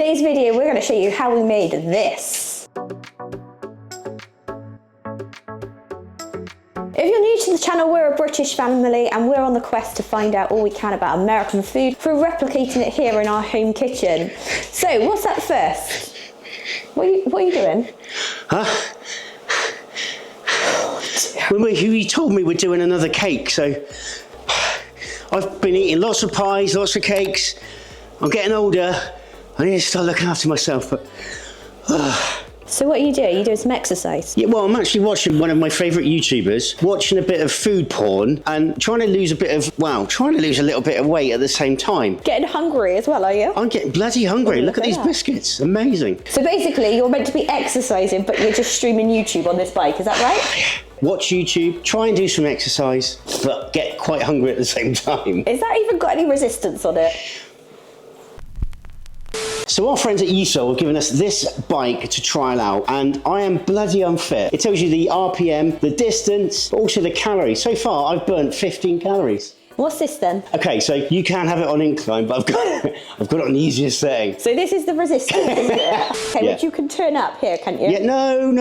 today's video, we're going to show you how we made this. If you're new to the channel, we're a British family and we're on the quest to find out all we can about American food through replicating it here in our home kitchen. So, what's up first? What are you doing? Huh? Well, you told me we're doing another cake, so I've been eating lots of pies, lots of cakes. I'm getting older. I need to start looking after myself, but... So what are you doing? Are you doing some exercise? Yeah, well, I'm actually watching one of my favourite YouTubers, watching a bit of food porn and trying to lose a little bit of weight at the same time. Getting hungry as well, are you? I'm getting bloody hungry. Look at these biscuits. Amazing. So basically, you're meant to be exercising, but you're just streaming YouTube on this bike. Is that right? Watch YouTube, try and do some exercise, but get quite hungry at the same time. Is that even got any resistance on it? So our friends at USO have given us this bike to trial out, and I am bloody unfit. It tells you the RPM, the distance, but also the calories. So far, I've burnt 15 calories. What's this then? Okay, so you can have it on incline, but I've got it on the easiest setting. So this is the resistance, isn't it? Okay, Yeah. which you can turn up here, can't you? Yeah, no.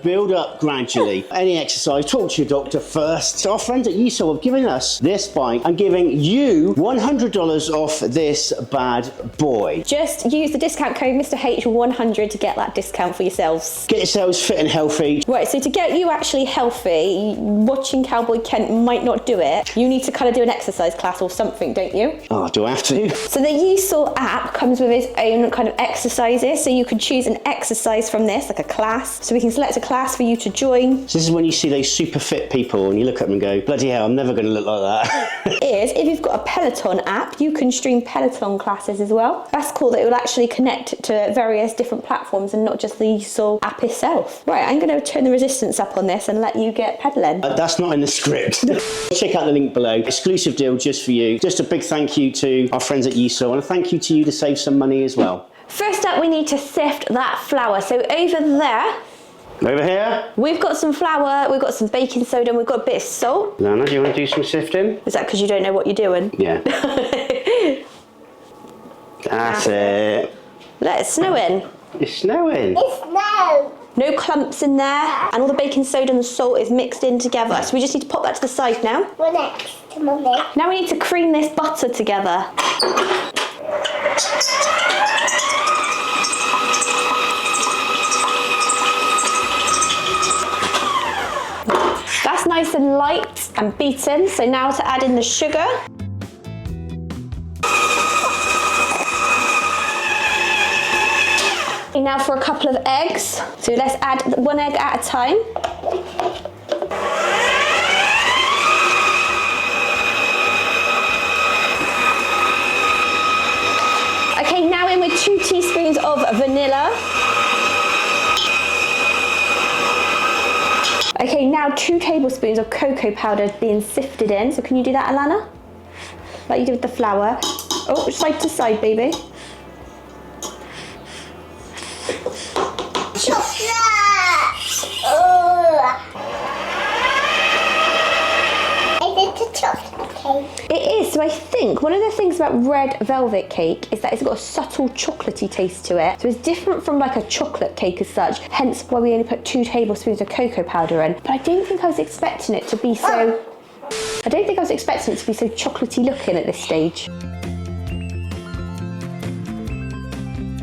Build up gradually. Any exercise, talk to your doctor first. So our friends at USO have given us this bike and giving you $100 off this bad boy. Just use the discount code Mr. H100 to get that discount for yourselves. Get yourselves fit and healthy. Right, so to get you actually healthy, watching Cowboy Kent might not do it. You need to kind of do an exercise class or something, don't you? Oh, do I have to? So the USO app comes with its own kind of exercises, so you can choose an exercise from this, like a class. So we can select a class for you to join. So this is when you see those super fit people and you look at them and go, bloody hell, I'm never going to look like that. Is if you've got a Peloton app, you can stream Peloton classes as well. That's cool that it will actually connect to various different platforms and not just the USO app itself. Right, I'm going to turn the resistance up on this and let you get pedaling. That's not in the script. Check out the link below. Exclusive deal just for you. Just a big thank you to our friends at USO and a thank you to you to save some money as well. First up, we need to sift that flour. So over there, over here, we've got some flour, we've got some baking soda, and we've got a bit of salt. Lana, do you want to do some sifting? Is that because you don't know what you're doing? Yeah. That's it. Let it snow in. It's snowing. It's snow. No clumps in there, and all the baking soda and the salt is mixed in together. So we just need to pop that to the side now. We're next to Mummy. Now we need to cream this butter together. That's nice and light and beaten. So now to add in the sugar. Now for a couple of eggs. So let's add one egg at a time. Okay, now in with 2 teaspoons of vanilla. Okay, now 2 tablespoons of cocoa powder being sifted in. So can you do that, Elena? Like you did with the flour. Oh, side to side, baby. Chocolate! Is it a chocolate cake? It is. So I think one of the things about red velvet cake is that it's got a subtle chocolatey taste to it. So it's different from like a chocolate cake as such, hence why we only put 2 tablespoons of cocoa powder in. But I don't think I was expecting it to be so... I don't think I was expecting it to be so chocolatey looking at this stage.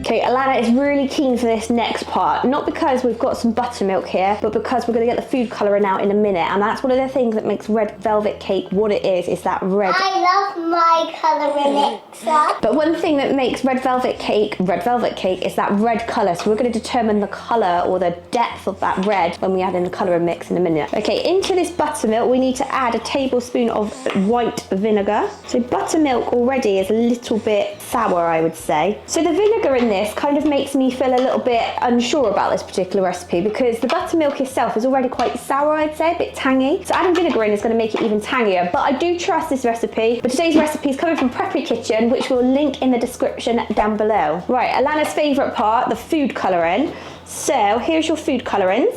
Okay, Elena is really keen for this next part, not because we've got some buttermilk here, but because we're going to get the food colouring out in a minute, and that's one of the things that makes red velvet cake what it is that red. I love my colouring mixer. But one thing that makes red velvet cake is that red colour, so we're going to determine the colour or the depth of that red when we add in the colouring mix in a minute. Okay, into this buttermilk we need to add a tablespoon of white vinegar. So buttermilk already is a little bit sour, I would say. So the vinegar in this kind of makes me feel a little bit unsure about this particular recipe because the buttermilk itself is already quite sour, I'd say, a bit tangy. So adding vinegar in is going to make it even tangier, but I do trust this recipe. But today's recipe is coming from Preppy Kitchen, which we'll link in the description down below. Right, Elena's favourite part, the food colouring. So here's your food colourings.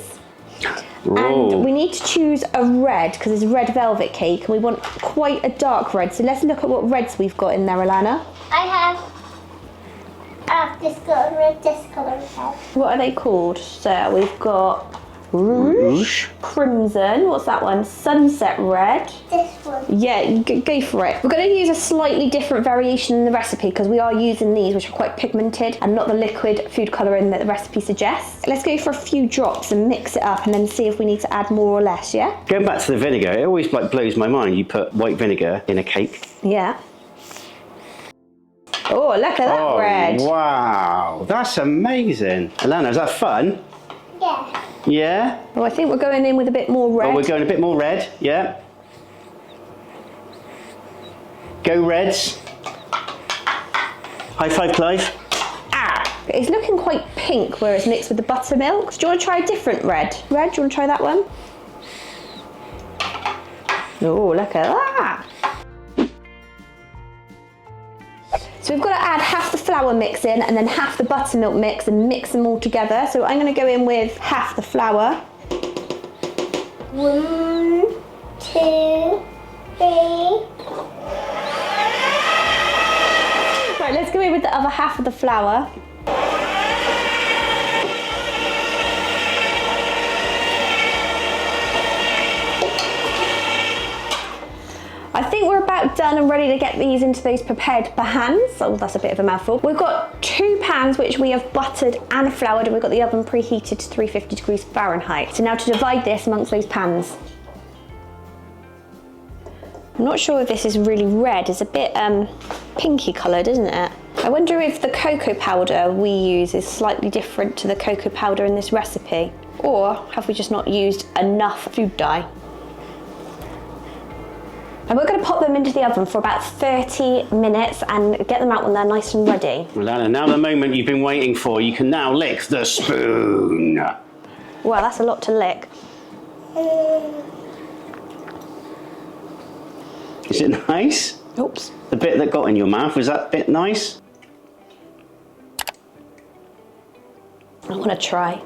Whoa. And we need to choose a red because it's red velvet cake and we want quite a dark red. So let's look at what reds we've got in there, Elena. I have have this colour red, this colour red. What are they called? So we've got rouge, crimson, what's that one? Sunset red. This one. Yeah, go for it. We're going to use a slightly different variation in the recipe because we are using these which are quite pigmented and not the liquid food colouring that the recipe suggests. Let's go for a few drops and mix it up and then see if we need to add more or less, yeah? Going back to the vinegar, it always like blows my mind. You put white vinegar in a cake. Yeah. Oh, look at that red. Wow, that's amazing. Elena, is that fun? Yeah. Yeah? Oh, I think we're going in with a bit more red. Oh, we're going a bit more red, yeah. Go Reds. High five, Clive. Ah! It's looking quite pink where it's mixed with the buttermilk. Do you want to try a different red? Red, do you want to try that one? Oh, look at that. So we've got to add half the flour mix in and then half the buttermilk mix and mix them all together. So I'm going to go in with half the flour. 1, 2, 3. Right, let's go in with the other half of the flour. I think we're about done and ready to get these into those prepared pans. Oh, that's a bit of a mouthful. We've got 2 pans which we have buttered and floured, and we've got the oven preheated to 350 degrees Fahrenheit. So now to divide this amongst those pans. I'm not sure if this is really red. It's a bit pinky coloured, isn't it? I wonder if the cocoa powder we use is slightly different to the cocoa powder in this recipe. Or have we just not used enough food dye? And we're going to pop them into the oven for about 30 minutes and get them out when they're nice and ready. Elena, now the moment you've been waiting for, you can now lick the spoon. Wow, that's a lot to lick. Is it nice? Oops. The bit that got in your mouth, was that bit nice? I want to try.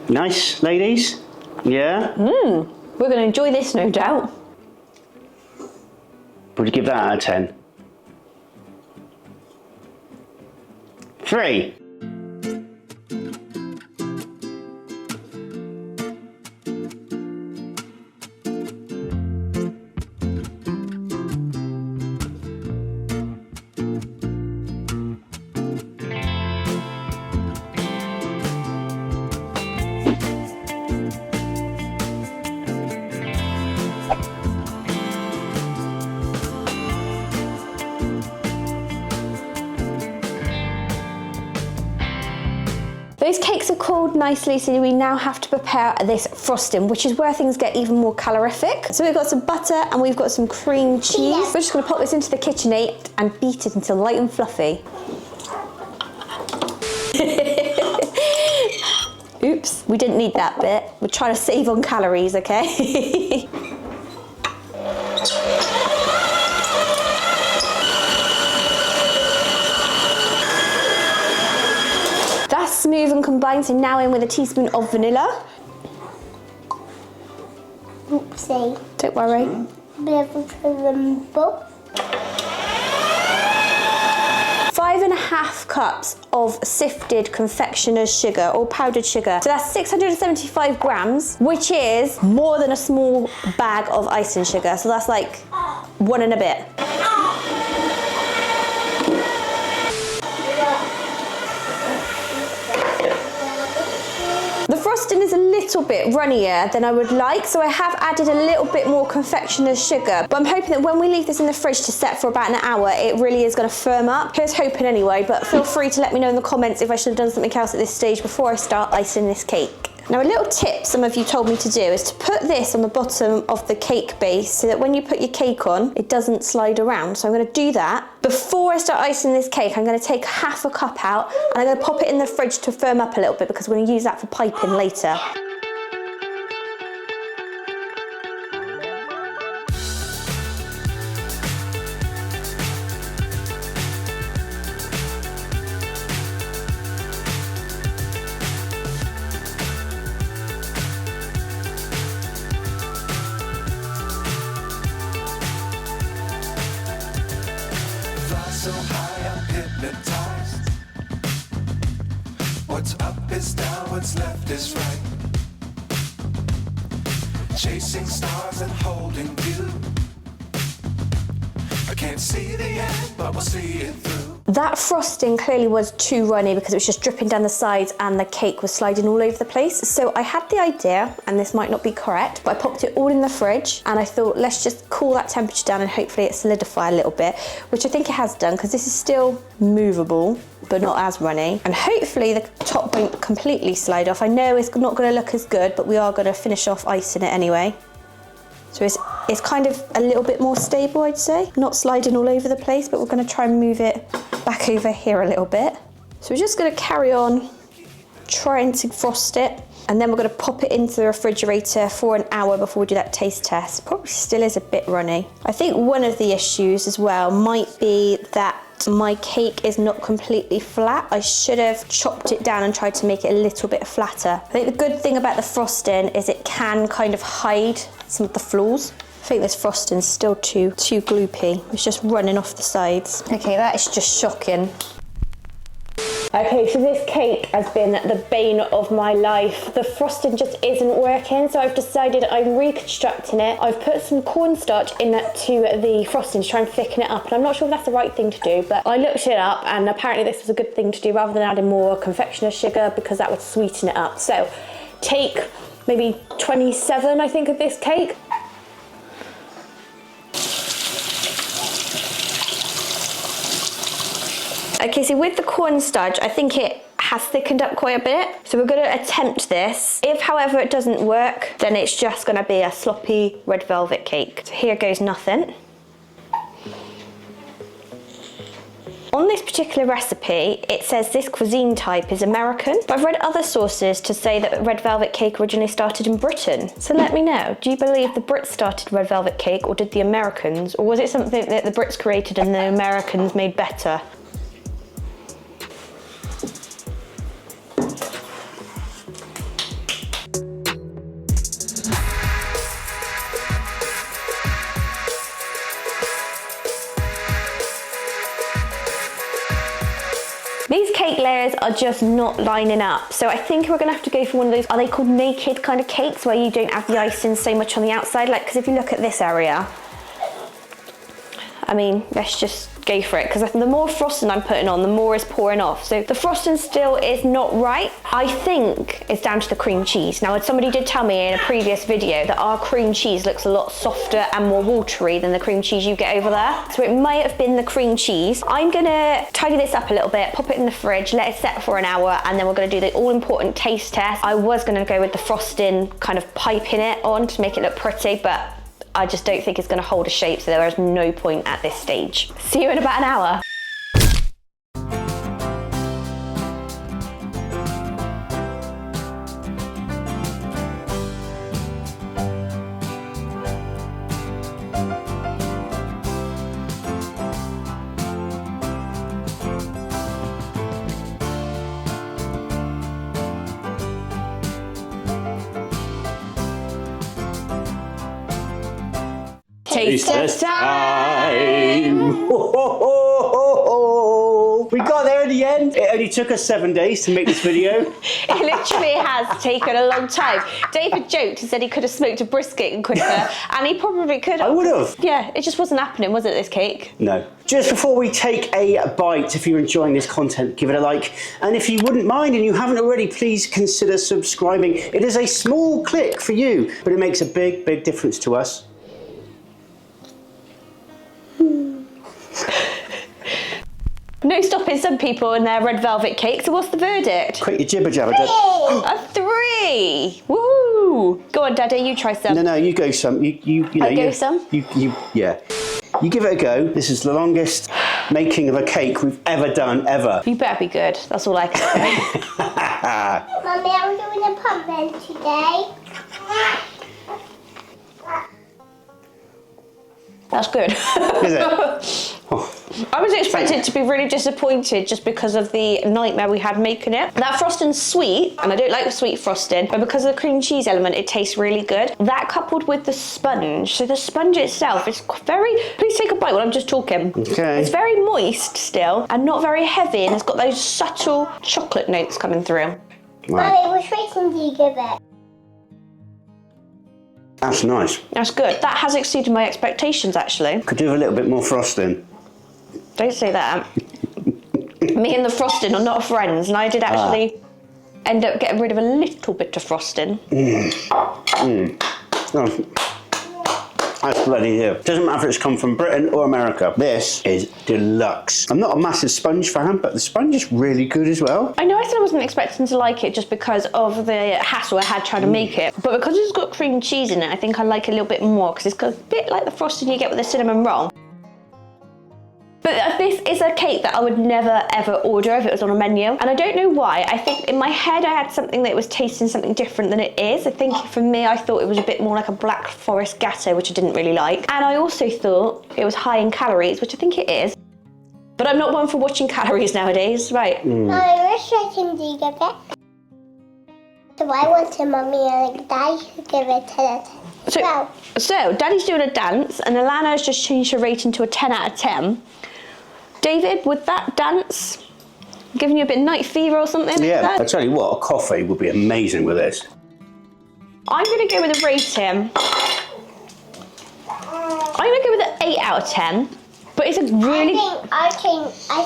Nice, ladies? Yeah? We're going to enjoy this, no doubt. Would you give that out of 10? 3. Those cakes are cooled nicely, so we now have to prepare this frosting, which is where things get even more calorific. So we've got some butter and we've got some cream cheese. Yeah. We're just going to pop this into the KitchenAid and beat it until light and fluffy. Oops, we didn't need that bit. We're trying to save on calories, okay? That's smooth and combined, so now in with a teaspoon of vanilla. Oopsie. Don't worry. Bit of a rumble. 5.5 cups of sifted confectioner's sugar or powdered sugar. So that's 675 grams, which is more than a small bag of icing sugar. So that's like 1 and a bit. The frosting is a little bit runnier than I would like, so I have added a little bit more confectioner's sugar, but I'm hoping that when we leave this in the fridge to set for about an hour, it really is going to firm up. Here's hoping anyway, but feel free to let me know in the comments if I should have done something else at this stage before I start icing this cake. Now, a little tip some of you told me to do is to put this on the bottom of the cake base so that when you put your cake on, it doesn't slide around. So I'm going to do that. Before I start icing this cake, I'm going to take half a cup out and I'm going to pop it in the fridge to firm up a little bit because we're going to use that for piping later. So high, I'm hypnotized. What's up is down, what's left is right. Chasing stars and holding you. I can't see the end, but we'll see it through. That frosting clearly was too runny because it was just dripping down the sides and the cake was sliding all over the place. So I had the idea, and this might not be correct, but I popped it all in the fridge and I thought, let's just cool that temperature down and hopefully it solidify a little bit, which I think it has done because this is still movable, but not as runny. And hopefully the top won't completely slide off. I know it's not gonna look as good, but we are gonna finish off icing it anyway. So it's kind of a little bit more stable, I'd say. Not sliding all over the place, but we're gonna try and move it back over here a little bit. So we're just gonna carry on trying to frost it, and then we're gonna pop it into the refrigerator for an hour before we do that taste test. Probably still is a bit runny. I think one of the issues as well might be that my cake is not completely flat. I should have chopped it down and tried to make it a little bit flatter. I think the good thing about the frosting is it can kind of hide some of the flaws. I think this frosting's still too gloopy. It's just running off the sides. Okay, that is just shocking. Okay, so this cake has been the bane of my life. The frosting just isn't working, so I've decided I'm reconstructing it. I've put some cornstarch into the frosting to try and thicken it up, and I'm not sure if that's the right thing to do, but I looked it up and apparently this was a good thing to do rather than adding more confectioner's sugar because that would sweeten it up. So take maybe 27, I think, of this cake. Okay, so with the cornstarch, I think it has thickened up quite a bit. So we're gonna attempt this. If, however, it doesn't work, then it's just gonna be a sloppy red velvet cake. So here goes nothing. On this particular recipe, it says this cuisine type is American, but I've read other sources to say that red velvet cake originally started in Britain. So let me know, do you believe the Brits started red velvet cake, or did the Americans? Or was it something that the Brits created and the Americans made better? These cake layers are just not lining up. So I think we're gonna have to go for one of those, are they called naked kind of cakes, where you don't have the icing so much on the outside? Like, because if you look at this area, I mean, let's just go for it, because the more frosting I'm putting on, the more is pouring off. So the frosting still is not right. I think it's down to the cream cheese. Now, somebody did tell me in a previous video that our cream cheese looks a lot softer and more watery than the cream cheese you get over there. So it might have been the cream cheese. I'm gonna tidy this up a little bit, pop it in the fridge, let it set for an hour, and then we're gonna do the all important taste test. I was gonna go with the frosting, kind of piping it on to make it look pretty, but I just don't think it's gonna hold a shape, so there is no point at this stage. See you in about an hour. Taste test time! We got there in the end. It only took us 7 days to make this video. It literally has taken a long time. David joked and said he could have smoked a brisket quicker, and he probably could have. I would have. Yeah, it just wasn't happening, was it, this cake? No. Just before we take a bite, if you're enjoying this content, give it a like. And if you wouldn't mind and you haven't already, please consider subscribing. It is a small click for you, but it makes a big, big difference to us. No stopping some people in their red velvet cake, so what's the verdict? Quick, your jibber jabber. A 3! Woohoo! Go on, Daddy, you try some. No, you go some. You know. I go some? Yeah. You give it a go. This is the longest making of a cake we've ever done, ever. You better be good. That's all I can say. Mummy, I'm doing a pumpkin today. That's good. Is it? Oh, I was expecting to be really disappointed just because of the nightmare we had making it. That frosting's sweet, and I don't like sweet frosting, but because of the cream cheese element, it tastes really good. That coupled with the sponge, so the sponge itself is very, please take a bite while I'm just talking. Okay. It's very moist still, and not very heavy, and it's got those subtle chocolate notes coming through. right. Mommy, which rating do you give it? That's nice. That's good. That has exceeded my expectations, actually. Could do with a little bit more frosting. Don't say that. Me and the frosting are not friends, and I did actually end up getting rid of a little bit of frosting. Oh, that's bloody good. Doesn't matter if it's come from Britain or America. This is deluxe. I'm not a massive sponge fan, but the sponge is really good as well. I know I said I wasn't expecting to like it just because of the hassle I had trying to make it, but because it's got cream cheese in it, I think I like it a little bit more because it's got a bit like the frosting you get with the cinnamon roll. But this is a cake that I would never ever order if it was on a menu. And I don't know why. I think in my head I had something that was tasting something different than it is. I think for me I thought it was a bit more like a Black Forest Gatto, which I didn't really like. And I also thought it was high in calories, which I think it is. But I'm not one for watching calories nowadays, right? Mommy, which rating do you give it? So I want to Mommy and Daddy to give it 10 out of 10. So Daddy's doing a dance and Elena has just changed her rating to a 10 out of 10. David, with that dance, giving you a bit of night fever or something? Yeah, I tell you what, a coffee would be amazing with this. I'm going to go with a rating. I'm going to go with an 8 out of 10. But it's a really... I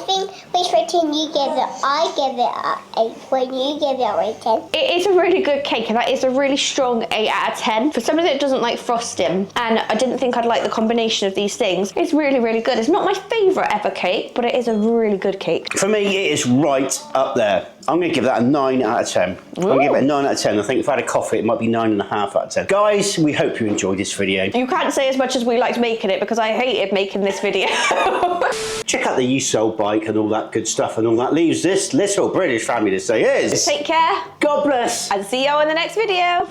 think which rating you give it, I give it an 8 when you give it a rating. It is a really good cake, and that is a really strong 8 out of 10. For somebody that doesn't like frosting, and I didn't think I'd like the combination of these things, it's really, really good. It's not my favourite ever cake, but it is a really good cake. For me, it is right up there. I'm going to give that a 9 out of 10. I'm going to give it a 9 out of 10. I think if I had a coffee, it might be 9.5 out of 10. Guys, we hope you enjoyed this video. You can't say as much as we liked making it, because I hated making this video. Check out the You Sold bike and all that good stuff, and all that leaves this little British family to say is... Take care. God bless. And see you in the next video.